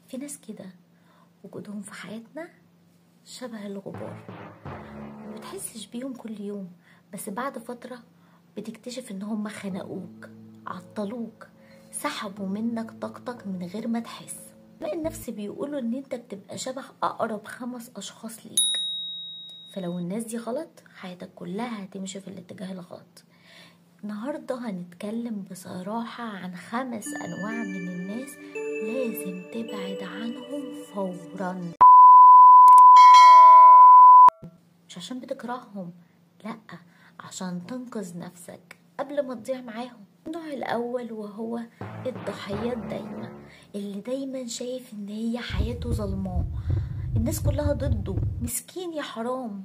في ناس كده وجودهم في حياتنا شبه الغبار، ما بتحسش بيهم كل يوم، بس بعد فترة بتكتشف ان هم خنقوك، عطلوك، سحبوا منك طاقتك من غير ما تحس. باقي النفس بيقولوا ان انت بتبقى شبه اقرب 5 اشخاص ليك، فلو الناس دي غلط حياتك كلها هتمشي في الاتجاه الغلط. النهاردة هنتكلم بصراحة عن 5 أنواع من الناس لازم تبعد عنهم فورا، مش عشان بتكرههم، لأ، عشان تنقذ نفسك قبل ما تضيع معاهم. النوع الأول وهو الضحية الدايمة، اللي دايما شايف ان هي حياته ظلماه، الناس كلها ضده، مسكين يا حرام.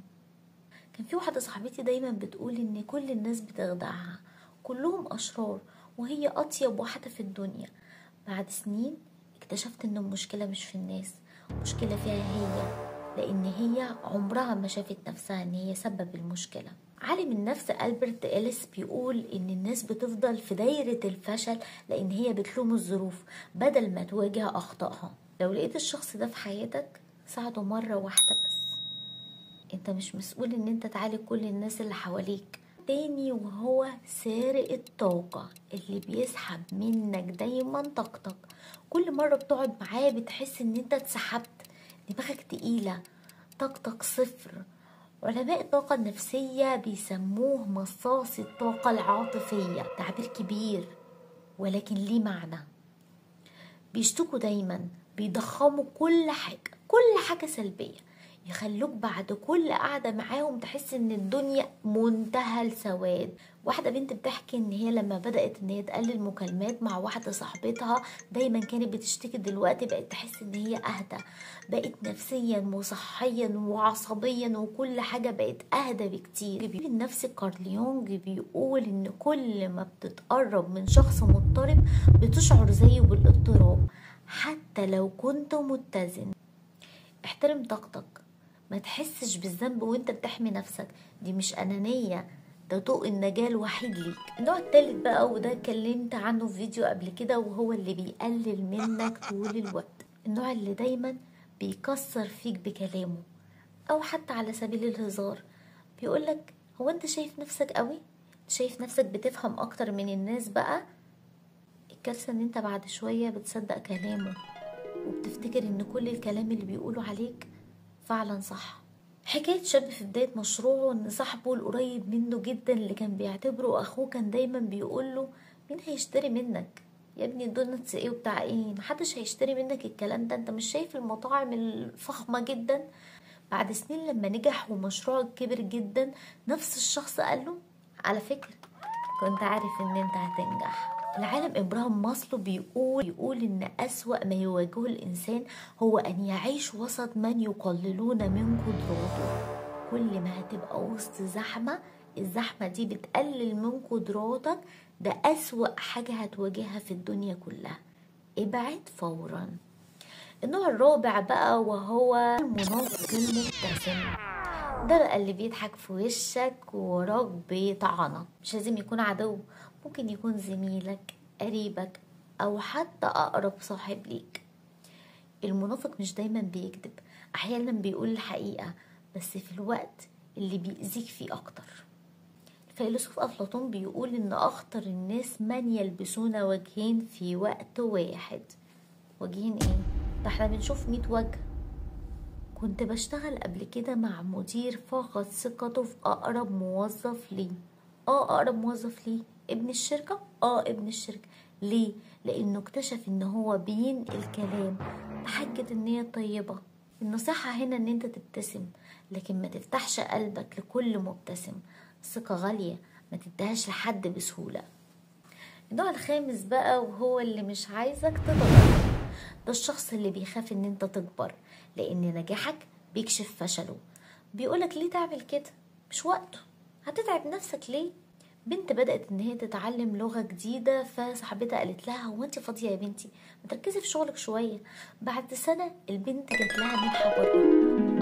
كان في واحدة صاحبتي دايما بتقول ان كل الناس بتخدعها، كلهم اشرار وهي اطيب واحدة في الدنيا. بعد سنين اكتشفت ان المشكلة مش في الناس، المشكلة فيها هي، لان هي عمرها ما شافت نفسها ان هي سبب المشكلة. عالم النفس ألبرت إليس بيقول ان الناس بتفضل في دايرة الفشل لان هي بتلوم الظروف بدل ما تواجه اخطائها. لو لقيت الشخص ده في حياتك ساعده مرة واحدة بس، انت مش مسؤول ان انت تعالج كل الناس اللي حواليك. تاني وهو سارق الطاقة، اللي بيسحب منك دايما طاقتك، كل مرة بتقعد معاه بتحس ان انت اتسحبت، دماغك تقيلة، طاقتك صفر. علماء الطاقة النفسية بيسموه مصاص الطاقة العاطفية، تعبير كبير ولكن ليه معنى. بيشتكوا دايما، بيضخموا كل حاجة سلبية، يخلوك بعد كل قعدة معاهم تحس ان الدنيا منتهى السواد. واحدة بنت بتحكي ان هي لما بدأت ان هي تقلل مكالمات مع واحدة صاحبتها دايما كانت بتشتكي، دلوقتي بقت تحس ان هي اهدى، بقت نفسيا وصحيا وعصبيا وكل حاجة بقت اهدى بكتير. النفس كارل يونغ بيقول ان كل ما بتتقرب من شخص مضطرب بتشعر زيه بالاضطراب حتى لو كنت متزن. احترم طاقتك، ما تحسش بالذنب وانت بتحمي نفسك، دي مش أنانية، ده طوق النجاة الوحيد ليك. النوع التالت بقى وده اتكلمت عنه في فيديو قبل كده، وهو اللي بيقلل منك طول الوقت، النوع اللي دايما بيكسر فيك بكلامه او حتى على سبيل الهزار. بيقولك هو انت شايف نفسك قوي، شايف نفسك بتفهم اكتر من الناس بقى. الكارثة ان انت بعد شوية بتصدق كلامه وبتفتكر ان كل الكلام اللي بيقوله عليك فعلا صح. حكاية شاب في بداية مشروعه ان صاحبه القريب منه جدا اللي كان بيعتبره اخوه كان دايما بيقوله مين هيشتري منك يا ابني، الدونتس ايه وبتاع ايه، محدش هيشتري منك الكلام ده، انت مش شايف المطاعم الفخمة جدا. بعد سنين لما نجح ومشروعه كبر جدا، نفس الشخص قاله على فكرة كنت عارف ان انت هتنجح. العالم إبراهام ماسلو بيقول إن أسوأ ما يواجهه الإنسان هو أن يعيش وسط من يقللون من قدراته. كل ما هتبقى وسط زحمة، الزحمة دي بتقلل من قدراتك، ده أسوأ حاجة هتواجهها في الدنيا كلها، ابعد فورا. النوع الرابع بقى وهو المنافق المبتسم، ده بقى اللي بيضحك في وشك ووراك بيطعنك، مش لازم يكون عدو، ممكن يكون زميلك، قريبك، او حتى اقرب صاحب ليك. المنافق مش دايما بيكذب، احيانا بيقول الحقيقة بس في الوقت اللي بيأذيك فيه اكتر. الفيلسوف افلاطون بيقول ان اخطر الناس من يلبسون وجهين في وقت واحد. وجهين ايه ده، احنا بنشوف 100 وجه. كنت بشتغل قبل كده مع مدير فقد ثقته في أقرب موظف ليه. أقرب موظف ليه ابن الشركة، ابن الشركة. ليه؟ لأنه اكتشف إن هو بينقل كلام بحجة إن هي طيبة. النصيحة هنا إن أنت تبتسم، لكن ما تفتحش قلبك لكل مبتسم، الثقة غالية، ما تديهاش لحد بسهولة. النوع الخامس بقى وهو اللي مش عايزك تتغير، ده الشخص اللي بيخاف ان انت تكبر لان نجاحك بيكشف فشله. بيقولك ليه تعمل كده، مش وقته، هتتعب نفسك ليه. بنت بدأت ان هي تتعلم لغة جديدة، فصاحبتها قالت لها هو انت فاضية يا بنتي، ما تركزي في شغلك شوية. بعد سنة البنت جات لها منحة بره،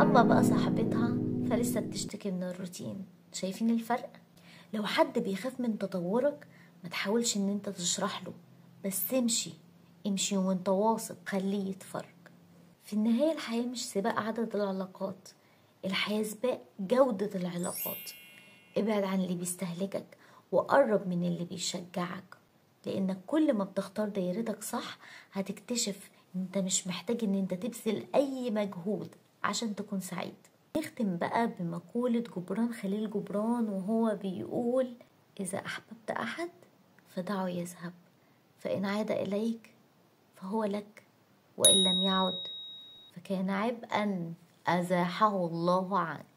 اما بقى صاحبتها فلسه بتشتكي من الروتين. شايفين الفرق؟ لو حد بيخاف من تطورك ما تحاولش ان انت تشرح له، بس امشي وانت واثق، خليه يتفرج. في النهاية الحياة مش سباق عدد العلاقات، الحياة سباق جودة العلاقات. ابعد عن اللي بيستهلكك وقرب من اللي بيشجعك، لانك كل ما بتختار دايرتك صح هتكتشف انت مش محتاج ان انت تبذل اي مجهود عشان تكون سعيد. نختم بقى بمقولة جبران خليل جبران، وهو بيقول: إذا أحببت أحد فدعه يذهب، فإن عاد إليك فهو لك، وإن لم يعد فكان عبئا أزاحه الله عنك.